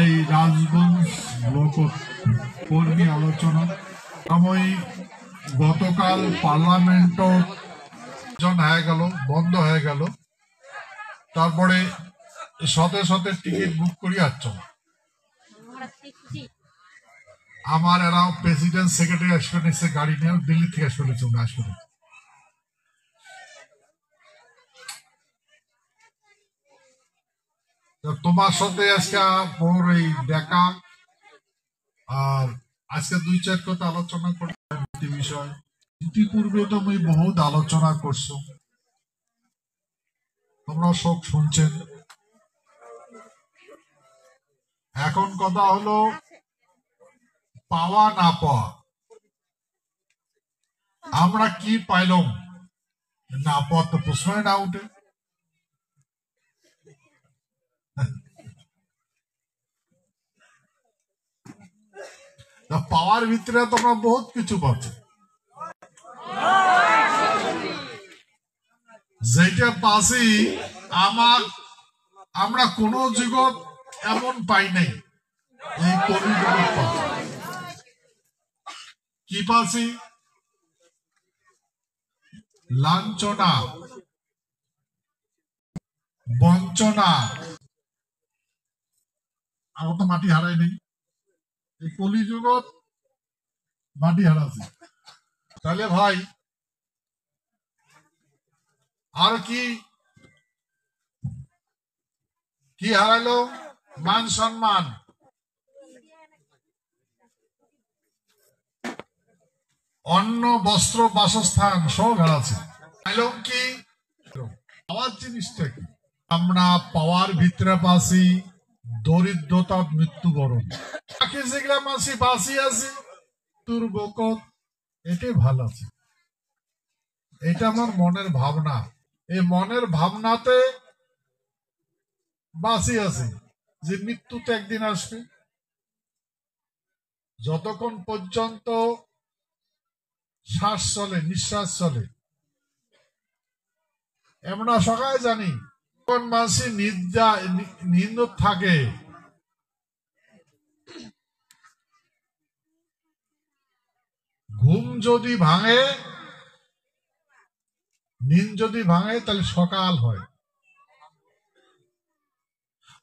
এই রাজবংশ লোক কর্মী আলোচনা আমি গতকাল পার্লামেন্ট হয়ে গেল, বন্ধ হয়ে গেল। তারপরে শতে শতে টিকিট বুক করি আসছো আমার এরা প্রেসিডেন্ট সেক্রেটারি আসবেন, এসে গাড়ি নিয়ে দিল্লি থেকে আসবে। তোমার সাথে আজকে ওর এই দেখা আর আজকে 2-4 কথা আলোচনা করি বিষয়। ইতিপূর্বে তো আমি বহুত আলোচনা করছো, তোমরা সব শুনছেন। এখন কথা হলো পাওয়া না পাওয়া। আমরা কি পাইলাম না পাওয়ার তো প্রশ্নই না উঠে। পাওয়ার ভিতরে তোমরা বহুত কিছু পাচ্ছ, যেটা পাচ্ছি আমরা কোন জগৎ এমন পাই নাই। এই কলি জগৎ কি পাচ্ছি? লাঞ্ছনা, বঞ্চনা। আমার তো মাটি হারাই নেই, এই কলি জগৎ মাটি হারাছে। তাহলে ভাই আর কি হারাইলো? মান সম্মান, অন্ন, বস্ত্র, বাসস্থান সব হারাচ্ছে। পাইলাম কি? পাওয়ার জিনিসটা কি? আমরা পাওয়ার ভিতরে পাচ্ছি দরিদ্রতা, মৃত্যুবরণ। বাকি যেগুলা মাসি বাসি আছে দুর্ভোগ, এটাই ভালো আছে। এটা আমার মনের ভাবনা। এই মনের ভাবনাতে বাসি আছে যে মৃত্যুতে একদিন আসবে। যতক্ষণ পর্যন্ত শ্বাস চলে, নিঃশ্বাস চলে, আমরা সবাই জানি কোন মাসি নিন্দ থাকে। ঘুম যদি ভাঙে, নিন্দ যদি ভাঙে, তাহলে সকাল হয়।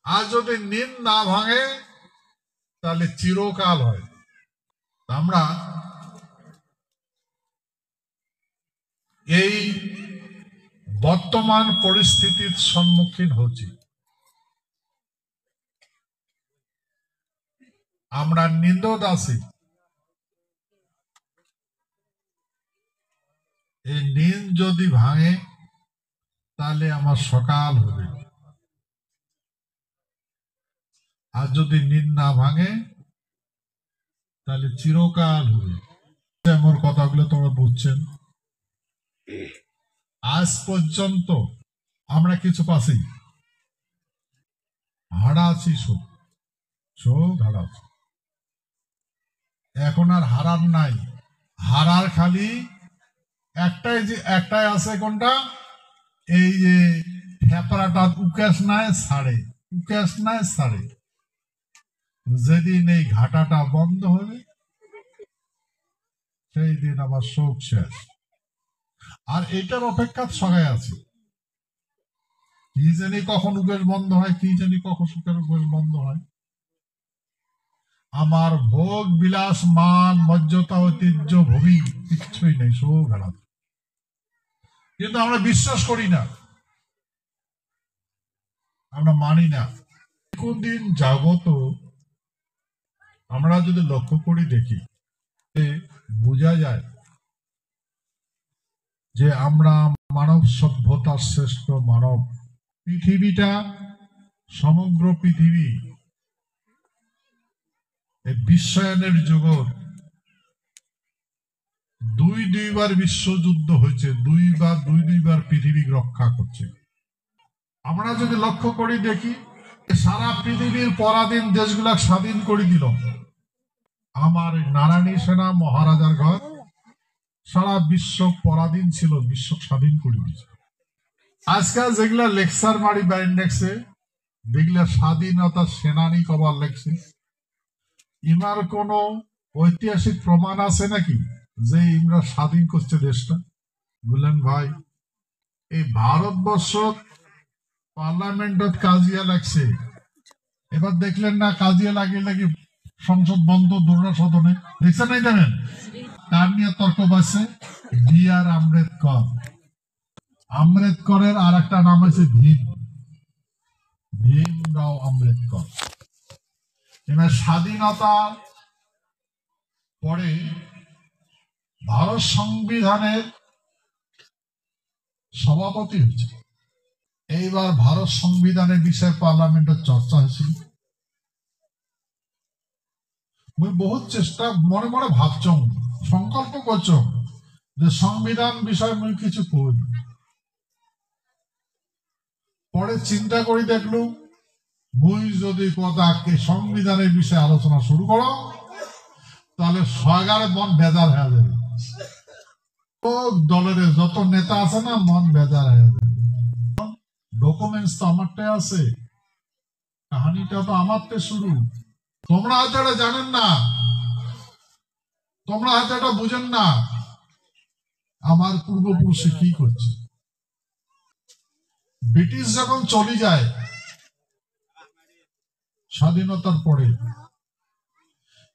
আর যদি নিন্দ না ভাঙে, তাহলে চিরকাল হয়। আমরা এই বর্তমান পরিস্থিতির সম্মুখীন হচ্ছি। আমরা নিন্দত আছি। এই নিন্দ যদি ভাঙে, তাহলে আমার সকাল হবে। আর যদি নিন্দ না ভাঙে, তাহলে চিরকাল হবে। আমার কথাগুলো তোমরা বুঝছেন। আজ পর্যন্ত আমরা কিছু পাচ্ছি, হারা আছি, সব হারা আছি। এখন আর হারার নাই। হারার খালি একটাই আছে। কোনটা? এই যে ফেপড়াটা উকেশ নাই ছাড়ে, উকেশ নাই ছাড়ে। যেদিন এই ঘাটাটা বন্ধ হবে, সেই দিন আবার শোক শেষ। আর এটার অপেক্ষা সবাই আছে। কি জানি কখন উকেশ বন্ধ হয়, কি জানি কখন সুখের উকেশ বন্ধ হয়। আমার ভোগ বিলাস, মান, মর্যাদা, ঐতিহ্য, ভূমি কিচ্ছুই নেই, সব হারা। কিন্তু আমরা বিশ্বাস করি না, আমরা মানি না। কোন দিন যাবো তো আমরা যদি লক্ষ্য করি, দেখি, বোঝা যায় যে আমরা মানব সভ্যতার শ্রেষ্ঠ মানব। পৃথিবীটা, সমগ্র পৃথিবী বিশ্বায়নের জগৎ। দুইবার বিশ্বযুদ্ধ হয়েছে, দুইবার পৃথিবী রক্ষা করছে। আমরা যদি লক্ষ্য করি, দেখি, সারা পৃথিবীর পরাধীন দেশগুলা স্বাধীন করে দিল আমার নারায়ণী সেনা মহারাজার ঘর। সারা বিশ্ব পরাধীন ছিল, বিশ্ব স্বাধীন করে দিয়েছে। আজকাল যেগুলা লেকচার মারি বা ইন্ডেক্সে দেখলে স্বাধীনতা সেনানী কবার লেখছে। ইমার কোন ঐতিহাসিক প্রমাণ আছে নাকি যে ইমরা স্বাধীন করছে দেশটা? বললেন ভাই, এই ভারতবর্ষ পার্লামেন্টত কাজিয়া লাগছে। এবার দেখলেন না, কাজিয়া লাগিয়ে লাগি সংসদ বন্ধ, দুর্না সদনে দেখছেন নাই? জানেন কার নিয়ে তর্ক বাজছে? বি আর আম্বেদকর। আম্বেদকরের আর একটা নাম হয়েছে ভীমরাও আম্বেদকর। এবার স্বাধীনতা পরে ভারত সংবিধানের সভাপতি হয়েছে। এইবার ভারত সংবিধানের বিষয়ে পার্লামেন্টের চর্চা হয়েছিল। মুই বহুত চেষ্টা মনে মনে ভাবছ, সংকল্প করছ যে সংবিধান বিষয়ে মুই কিছু কই। পরে চিন্তা করি দেখলু, মুই যদি কথাকে সংবিধানের বিষয়ে আলোচনা শুরু করো তাহলে সরকারের মন বেজার হয়ে যাবে। দলের যত নেতা আছে না, মন বেজার হয়ে যাবে। ডকুমেন্টস তো আমারটাই আছে, কাহিনীটা তো আমারটাই শুরু। তোমরা হয়তো এটা জানেন না, তোমরা হয়তো এটা বুঝেন না আমার পূর্বপুরুষে কি করছে। ব্রিটিশ যখন চলে যায় স্বাধীনতার পরে,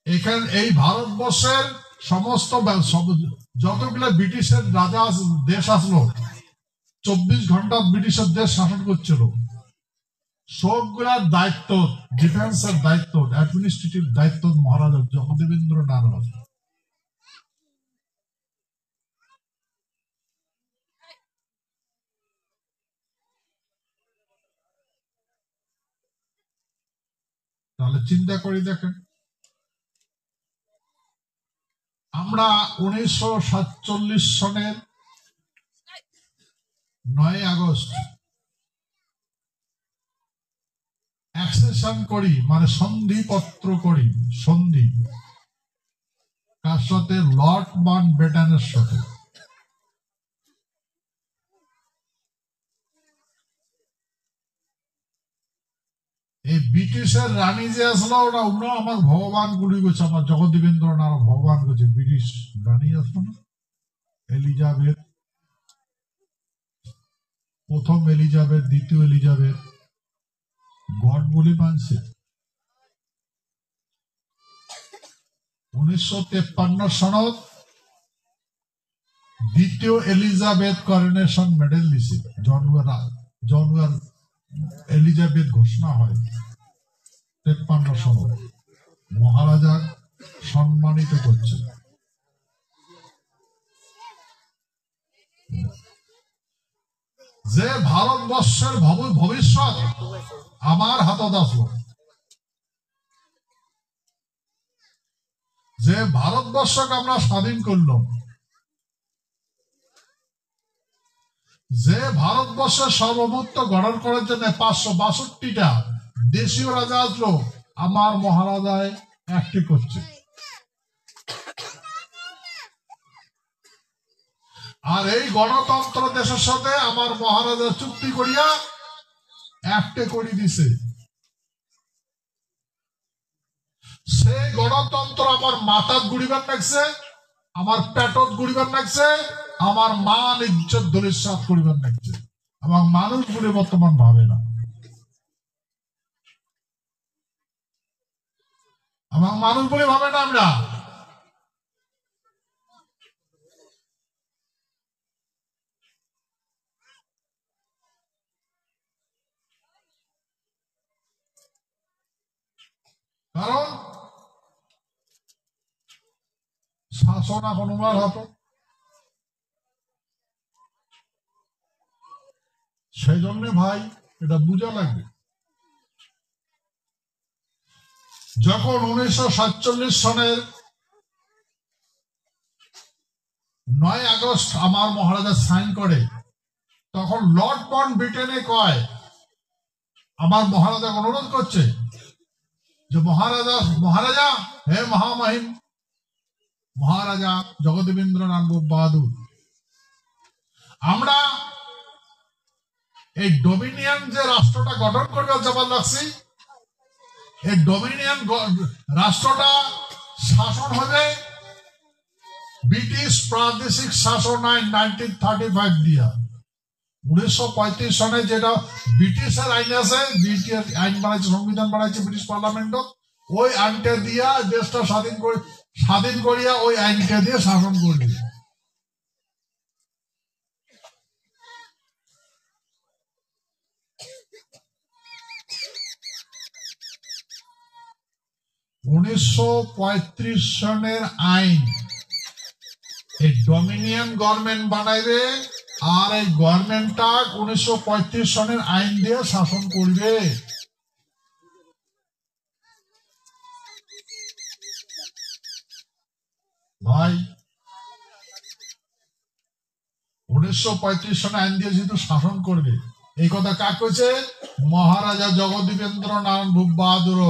এখানে এই ভারতবর্ষের সমস্ত যতগুলো ব্রিটিশের রাজা দেশ আসলো, 24 ঘন্টা ব্রিটিশের দেশ শাসন করছিল, সবগুলার দায়িত্ব, ডিফেন্সের দায়িত্ব, অ্যাডমিনিস্ট্রেটিভ দায়িত্ব মহারাজা জগদেবেন্দ্র নারায়ণ। তাহলে চিন্তা করি দেখেন, আমরা 1947 সনের 9 আগস্ট অ্যাকসেশন করি, মানে সন্ধিপত্র করি। সন্ধি কার সাথে? লর্ড মাউন্টব্যাটেনের সাথে। এই ব্রিটিশের রানী যে আসলো, ওরা আমার ভগবান গুলি করছে, আমার জগদেবেন্দ্র নারায়ণ ভগবান করছে। ব্রিটিশ রানী আসলো না, এলিজাবেথ, প্রথম এলিজাবেথ, দ্বিতীয় এলিজাবেথ, গড বলে মানছে। 1953 সনত দ্বিতীয় এলিজাবেথ করোনেশন মেডেল দিছে। জনওয়ার এলিজাবেথ ঘোষণা হয় 53 সনত, মহারাজা সম্মানিত করছে। যে ভারতবর্ষের ভবিষ্যৎ আমার হাতত আসলো, যে ভারতবর্ষকে আমরা স্বাধীন করলাম, যে ভারতবর্ষের সার্বভৌমত্ব গঠন করার জন্য 562টা দেশীয় রাজা আসলো, আমার মহারাজায় একটি করছে। আর এই গণতন্ত্র দেশের সাথে আমার মহারাজা চুক্তি করিয়া একটি করে দিছে। সেই গণতন্ত্র আমার মাথাত গুড়িবার লাগছে, আমার পেটত গুড়িবার লাগছে, আমার মান ইজ্জত ধলিসাৎ করিবার লাগছে। আমার মানুষ বলে বর্তমান ভাবে না, আমার মানুষ বলে ভাবে না। আমরা কারণ শাসন এখন উমার হাত, সেই জন্য ভাই এটা বুঝা লাগবে। যখন 1947 সনের 9 আগস্ট আমার মহারাজা সাইন করে, তখন লর্ড মাউন্টব্যাটেনে কয়, আমার মহারাজা অনুরোধ করছে যে মহারাজা হে মহামহিম মহারাজা জগদেবেন্দ্র নারায়ণ বাহাদুর, আমরা এই ডোমিনিয়ন যে রাষ্ট্রটা গঠন করবে জবরদস্তি, এই ডোমিনিয়ন রাষ্ট্রটা শাসন হবে ব্রিটিশ প্রাদেশিক শাসন আইন 1935 দিয়া। 1935 সনে যেটা ব্রিটিশের আইন আছে, ব্রিটিশ আইন বানাইছে, সংবিধান বানাইছে ব্রিটিশ পার্লামেন্ট, ওই আইনটা দিয়া দেশটা স্বাধীন করিয়া ওই আইনটা দিয়ে শাসন করবে। উনিশশো 35 সনের আইন এই ডোমিনিয়ন গভর্নমেন্ট বানাইবে, আর এই গভর্নমেন্টটা 1935 সনের আইন দিয়ে শাসন করবে। ভাই 1935 সনে আইন দিয়ে যেহেতু শাসন করবে, এই কথা কাক কইছে? মহারাজা জগদীবেন্দ্র নারায়ণ ভূপ বাহাদুর।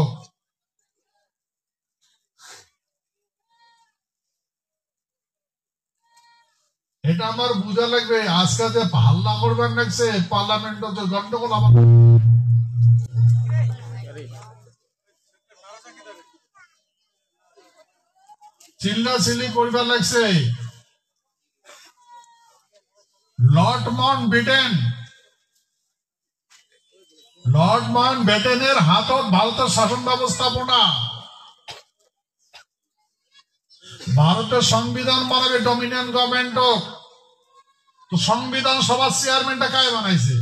এটা আমার বুঝা লাগবে। আজকে যে হাল্লা করবেন লাগছে পার্লামেন্ট, গন্ডগোল আমার চিল্লাচিল্লি করবার লাগছে। লর্ড মাউন্ট ব্যাটেনের হাতত ভারতের শাসন ব্যবস্থাপনা, ভারতের সংবিধান বানাবে ডোমিনিয়ন গভর্নমেন্ট। তো সংবিধান সভার চেয়ারম্যানটা কায় বানাইছে?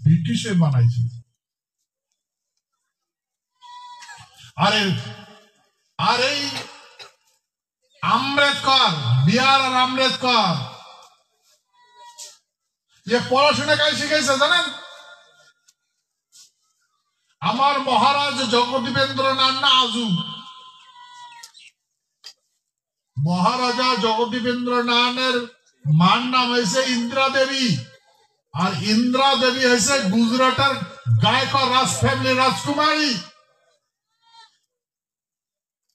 ব্রিটিশে বানাইছে। আর এই আম্বেদকর, বিআর আর আম্বেদকর যে পড়াশোনা কাজ শিখেছে জানেন? আমার মহারাজ জগদীবেন্দ্র নারায়ণ আজু, মহারাজা জগদীবেন্দ্র নারায়ণের মার নাম হয়েছে ইন্দিরা দেবী, আর ইন্দিরা দেবী হয়েছে গুজরাটের গায়কর রাজ ফ্যামিলি রাজকুমারী।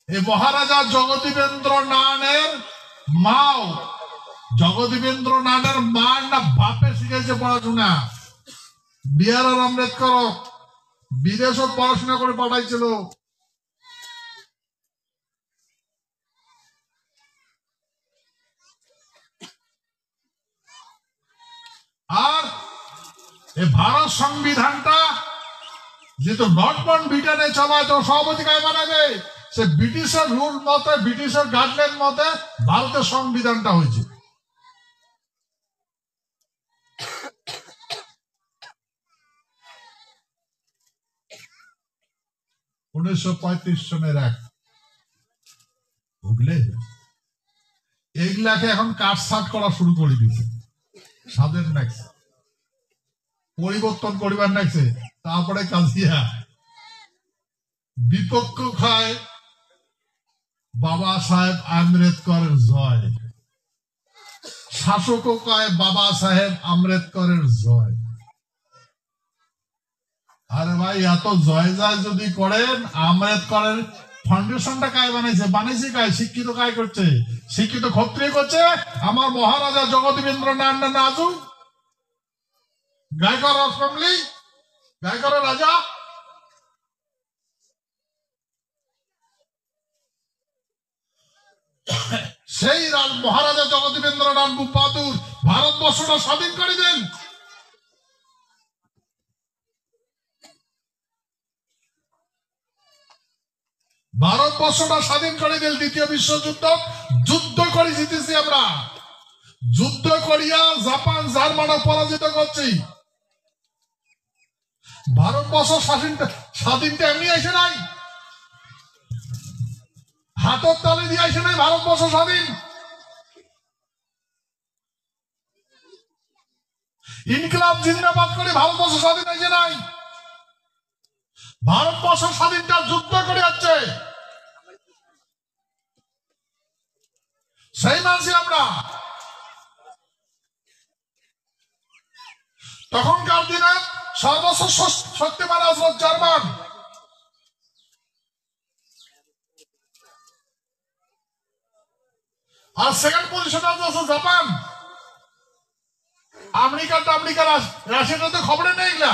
এই মহারাজা জগদীবেন্দ্র নারায়ণের মাও, জগদীবেন্দ্র নারায়ণের মার না বাপে শিখেছে পড়াশোনা। বিআর আর আম্বেদকর বিদেশে পড়াশোনা করে পাঠাইছিল। আর এই ভারত সংবিধানটা যেহেতু নর্থ ব্রিটেনে চলায়, তো সভাপতি কায় বানাবে? সে ব্রিটিশের রুল মতে, ব্রিটিশের গাইডলাইন মতে ভারতের সংবিধানটা হয়েছে। উনিশশো 35 সনের এক। বুঝলে, এইগুলাকে এখন কাটছাট করা শুরু করে দিয়েছে, স্বাদের নাকছে, পরিবর্তন করিবার নাকছে। তারপরে কাজিয়া বিপক্ষ খায় বাবা সাহেব আম্বেদকরের জয়, শাসকও কয় বাবা সাহেব আম্বেদকরের জয়। আরে ভাই, এত জয় জয় যদি করেন, আম্বেদকরের ফাউন্ডেশনটা কায় বানাইছে? বানাইছে কায়? শিক্ষিত কায় করছে? শিক্ষিত ক্ষত্রিয় করছে আমার মহারাজা জগদীবেন্দ্র নারায়ণ আজু, গায়কর রাজ ফ্যামিলি, গায়করের রাজা। সেই মহারাজা জগদীবেন্দ্র নারায়ণ ভূপ বাহাদুর ভারতবর্ষটা স্বাধীন করে দেন। ভারতবর্ষটা স্বাধীন করে দিল। দ্বিতীয় বিশ্বযুদ্ধ যুদ্ধ করে জিতেছি আমরা, যুদ্ধ করিয়া জাপান জার্মানি পরাজিত করছি। ভারতবর্ষ স্বাধীনটা এমনি আসে নাই, হাতের তালে দিয়ে আসে নাই ভারতবর্ষ স্বাধীন। ইনকিলাব জিন্দাবাদ করে ভারতবর্ষ স্বাধীন হয়েছে নাই। ভারতবর্ষ স্বাধীনটা যুদ্ধ করে যাচ্ছে। সেই মানছি আমরা। তখনকার দিনে সর্বোচ্চ শক্তিমান আসলো জার্মান, আর সেকেন্ড পজিশনে আছে জাপান। আমেরিকা রাশিয়াটা তো খবরে নেই এগুলা।